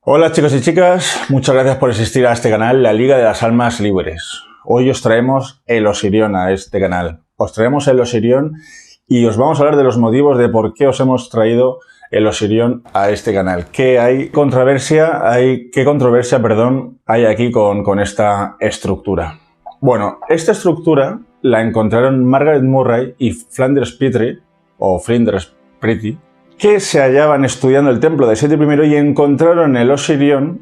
Hola chicos y chicas, muchas gracias por asistir a este canal, la Liga de las Almas Libres. Hoy os traemos el Osirión a este canal. Os traemos el Osirión y os vamos a hablar de los motivos de por qué os hemos traído el Osirión a este canal. ¿Qué controversia hay aquí con esta estructura? Bueno, esta estructura la encontraron Margaret Murray y Flinders Petrie, que se hallaban estudiando el templo de Seti I y encontraron el Osirión,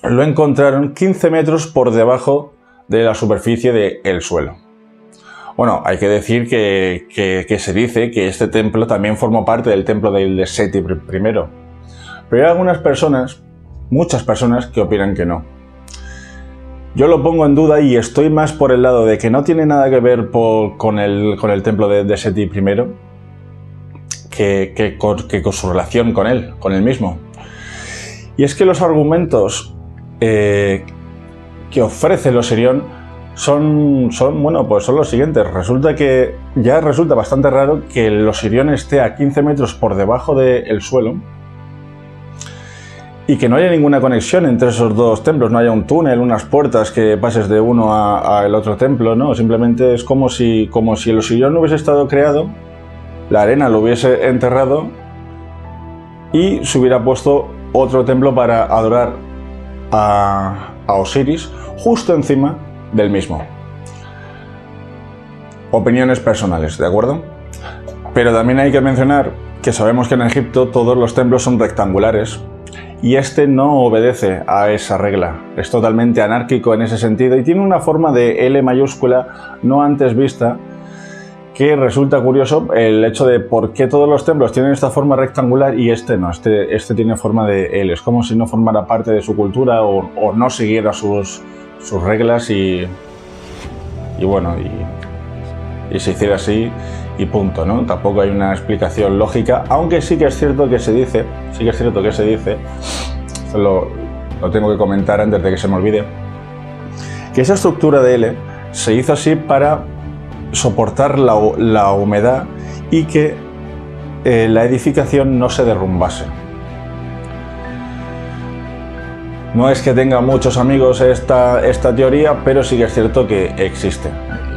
lo encontraron 15 metros por debajo de la superficie del suelo. Bueno, hay que decir que se dice que este templo también formó parte del templo de Seti I, pero hay algunas personas, muchas personas, que opinan que no. Yo lo pongo en duda y estoy más por el lado de que no tiene nada que ver con el templo de Seti I, que con su relación con él mismo. Y es que los argumentos que ofrece el Osirión son los siguientes. Resulta bastante raro que el Osirión esté a 15 metros por debajo del suelo y que no haya ninguna conexión entre esos dos templos, no haya un túnel, unas puertas que pases de uno al otro templo, ¿no? Simplemente es como si el Osirión no hubiese estado creado, la arena lo hubiese enterrado y se hubiera puesto otro templo para adorar a Osiris justo encima del mismo. Opiniones personales, ¿de acuerdo? Pero también hay que mencionar que sabemos que en Egipto todos los templos son rectangulares y este no obedece a esa regla. Es totalmente anárquico en ese sentido y tiene una forma de L mayúscula no antes vista, que resulta curioso el hecho de por qué todos los templos tienen esta forma rectangular y este no, este tiene forma de L. Es como si no formara parte de su cultura o no siguiera sus reglas y se hiciera así y punto, ¿no? Tampoco hay una explicación lógica, aunque sí que es cierto que se dice, esto lo tengo que comentar antes de que se me olvide, que esa estructura de L se hizo así para soportar la humedad y que la edificación no se derrumbase. No es que tenga muchos amigos esta teoría, pero sí que es cierto que existe.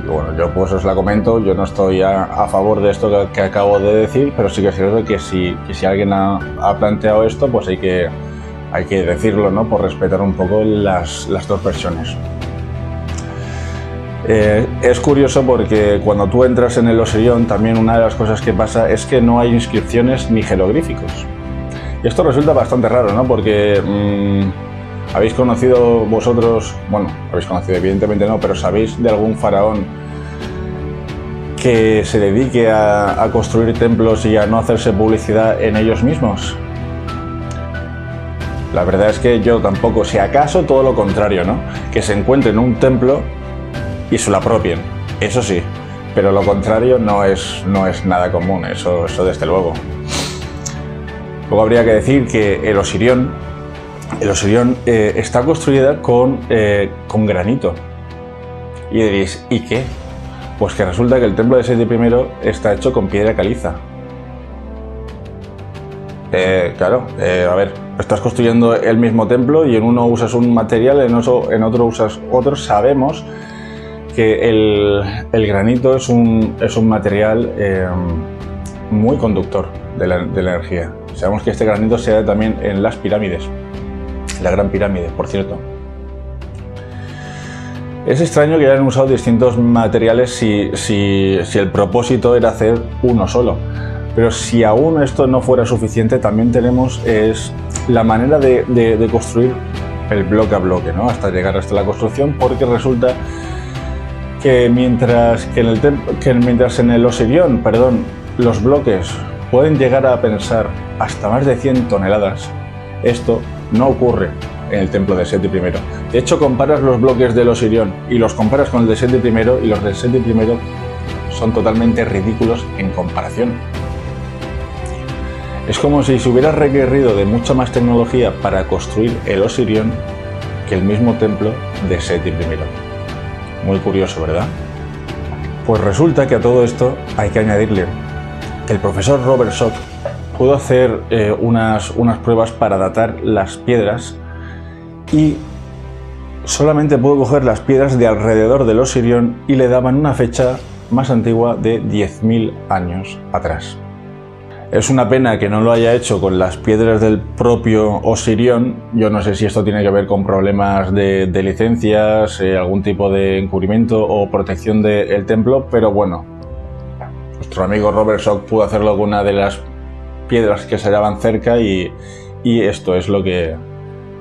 Y bueno, yo pues os la comento, yo no estoy a favor de esto que acabo de decir, pero sí que es cierto que si alguien ha planteado esto, pues hay que decirlo, ¿no? Por respetar un poco las dos versiones. Es curioso porque cuando tú entras en el Osirión, también una de las cosas que pasa es que no hay inscripciones ni jeroglíficos. Y esto resulta bastante raro, ¿no? Porque habéis conocido vosotros, bueno, habéis conocido evidentemente no, pero sabéis de algún faraón que se dedique a construir templos y a no hacerse publicidad en ellos mismos. La verdad es que yo tampoco, si acaso todo lo contrario, ¿no? Que se encuentren un templo y se lo apropien, eso sí, pero lo contrario no es nada común, eso desde luego. Luego habría que decir que el Osirión está construida con granito. Y diréis, ¿y qué? Pues que resulta que el templo de Seti I está hecho con piedra caliza. Claro, a ver, estás construyendo el mismo templo y en uno usas un material, en otro usas otro. Sabemos que el granito es un material muy conductor de la energía. Sabemos que este granito se da también en las pirámides, la Gran Pirámide, por cierto. Es extraño que hayan usado distintos materiales si el propósito era hacer uno solo. Pero si aún esto no fuera suficiente, también tenemos la manera de construir el bloque a bloque, ¿no? Hasta llegar hasta la construcción, porque resulta que mientras en el Osirión, los bloques pueden llegar a pesar hasta más de 100 toneladas, esto no ocurre en el templo de Seti I. De hecho, comparas los bloques del Osirión y los comparas con el de Seti I y los del Seti I son totalmente ridículos en comparación. Es como si se hubiera requerido de mucha más tecnología para construir el Osirión que el mismo templo de Seti I. Muy curioso, ¿verdad? Pues resulta que a todo esto hay que añadirle que el profesor Robert Schoch puedo hacer unas pruebas para datar las piedras y solamente puedo coger las piedras de alrededor del Osirión y le daban una fecha más antigua de 10.000 años atrás. Es una pena que no lo haya hecho con las piedras del propio Osirión. Yo no sé si esto tiene que ver con problemas de licencias, algún tipo de encubrimiento o protección del templo, pero bueno, nuestro amigo Robert Schoch pudo hacerlo con una de las piedras que se hallaban cerca y esto es lo que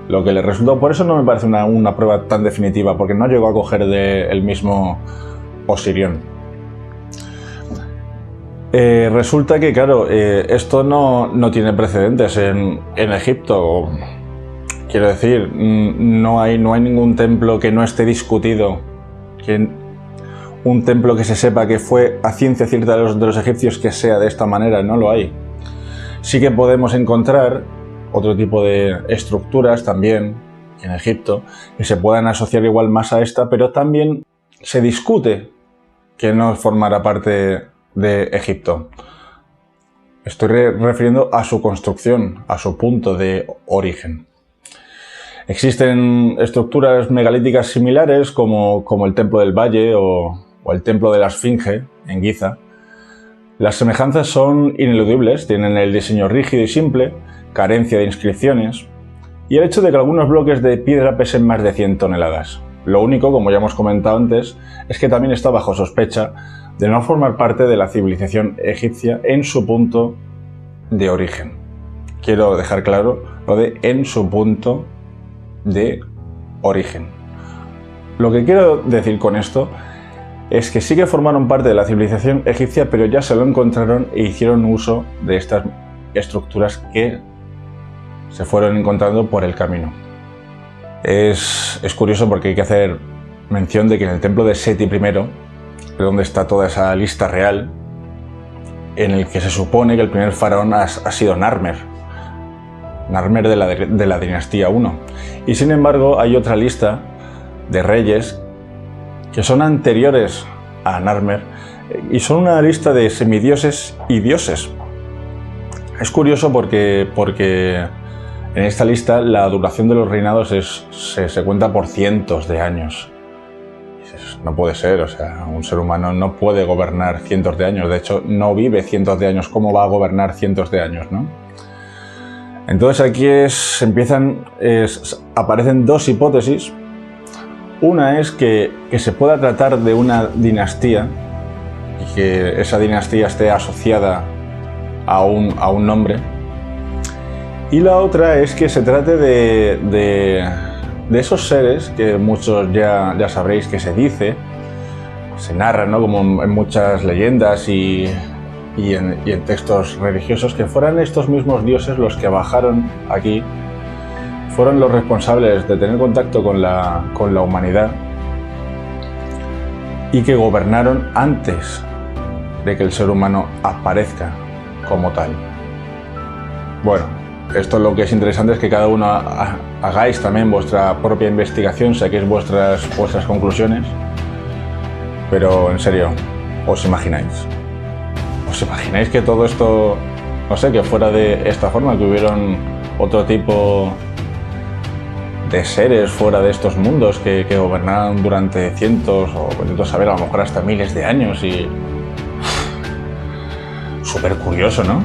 le resultó. Por eso no me parece una prueba tan definitiva, porque no llegó a coger del mismo Osirión. Resulta que, claro, esto no tiene precedentes en Egipto. Quiero decir, no hay ningún templo que no esté discutido, un templo que se sepa que fue a ciencia cierta de los egipcios que sea de esta manera, no lo hay. Sí que podemos encontrar otro tipo de estructuras también en Egipto que se puedan asociar igual más a esta, pero también se discute que no formará parte de Egipto. Estoy refiriendo a su construcción, a su punto de origen. Existen estructuras megalíticas similares como el Templo del Valle o el Templo de la Esfinge en Giza. Las semejanzas son ineludibles, tienen el diseño rígido y simple, carencia de inscripciones y el hecho de que algunos bloques de piedra pesen más de 100 toneladas. Lo único, como ya hemos comentado antes, es que también está bajo sospecha de no formar parte de la civilización egipcia en su punto de origen. Quiero dejar claro lo de en su punto de origen. Lo que quiero decir con esto es que sí que formaron parte de la civilización egipcia, pero ya se lo encontraron e hicieron uso de estas estructuras que se fueron encontrando por el camino. Es curioso porque hay que hacer mención de que en el templo de Seti I, donde está toda esa lista real, en el que se supone que el primer faraón ha sido Narmer de la dinastía I. Y sin embargo hay otra lista de reyes que son anteriores a Narmer y son una lista de semidioses y dioses. Es curioso porque en esta lista la duración de los reinados se cuenta por cientos de años. No puede ser, o sea, un ser humano no puede gobernar cientos de años. De hecho, no vive cientos de años. ¿Cómo va a gobernar cientos de años, no? Entonces aquí aparecen dos hipótesis. Una es que se pueda tratar de una dinastía y que esa dinastía esté asociada a un nombre. Y la otra es que se trate de esos seres que muchos ya sabréis que se narran, ¿no? Como en muchas leyendas y en textos religiosos, que fueran estos mismos dioses los que bajaron aquí, fueron los responsables de tener contacto con la humanidad y que gobernaron antes de que el ser humano aparezca como tal. Bueno, esto lo que es interesante es que cada uno hagáis también vuestra propia investigación, saquéis vuestras conclusiones, pero en serio, ¿os imagináis? ¿Os imagináis que todo esto, no sé, que fuera de esta forma, que hubieran otro tipo de seres fuera de estos mundos que gobernaran durante cientos o puedes saber, a lo mejor hasta miles de años? Y súper curioso, ¿no?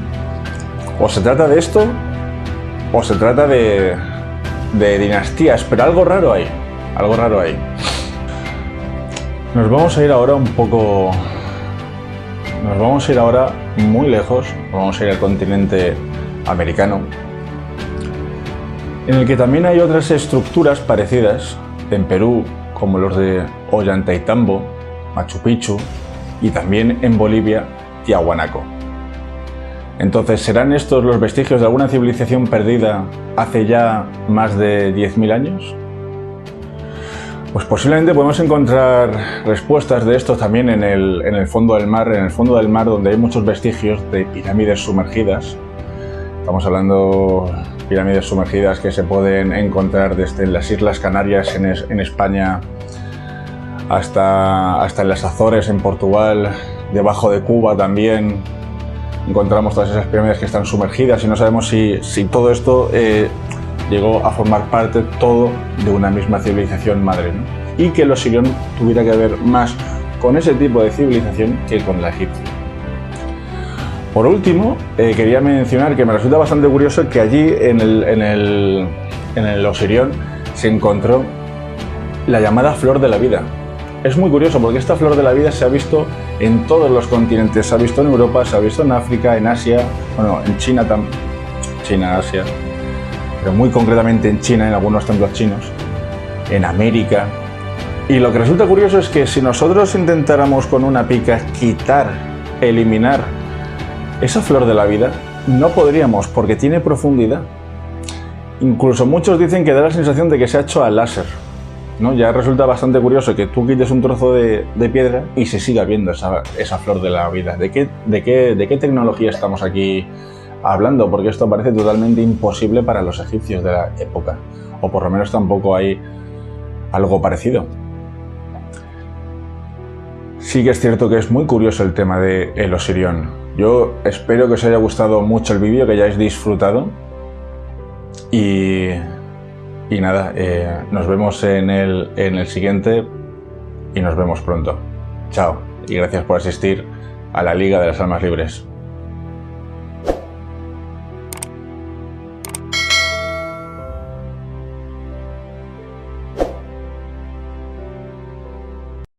O se trata de esto o se trata de dinastías, pero algo raro hay, algo raro hay. Nos vamos a ir ahora muy lejos, vamos a ir al continente americano, en el que también hay otras estructuras parecidas, en Perú, como los de Ollantaytambo, Machu Picchu, y también en Bolivia, Tiahuanaco. Entonces, ¿serán estos los vestigios de alguna civilización perdida hace ya más de 10.000 años? Pues posiblemente podemos encontrar respuestas de esto también en el fondo del mar, donde hay muchos vestigios de pirámides sumergidas. Estamos hablando de pirámides sumergidas que se pueden encontrar desde las Islas Canarias en España hasta en las Azores en Portugal, debajo de Cuba también, encontramos todas esas pirámides que están sumergidas y no sabemos si todo esto llegó a formar parte todo de una misma civilización madre, ¿no? Y que el Osirión tuviera que ver más con ese tipo de civilización que con la egipcia. Por último, quería mencionar que me resulta bastante curioso que allí en el Osirión se encontró la llamada flor de la vida. Es muy curioso porque esta flor de la vida se ha visto en todos los continentes. Se ha visto en Europa, se ha visto en África, en Asia, bueno, en China también, China, Asia, pero muy concretamente en China, en algunos templos chinos, en América. Y lo que resulta curioso es que si nosotros intentáramos con una pica eliminar esa flor de la vida, no podríamos porque tiene profundidad. Incluso muchos dicen que da la sensación de que se ha hecho a láser, ¿no? Ya resulta bastante curioso que tú quites un trozo de piedra y se siga viendo esa flor de la vida. ¿De qué tecnología estamos aquí hablando? Porque esto parece totalmente imposible para los egipcios de la época, o por lo menos tampoco hay algo parecido. Sí que es cierto que es muy curioso el tema del Osirión. Yo espero que os haya gustado mucho el vídeo, que hayáis disfrutado. Y nada, nos vemos en el siguiente y nos vemos pronto. Chao y gracias por asistir a la Liga de las Almas Libres.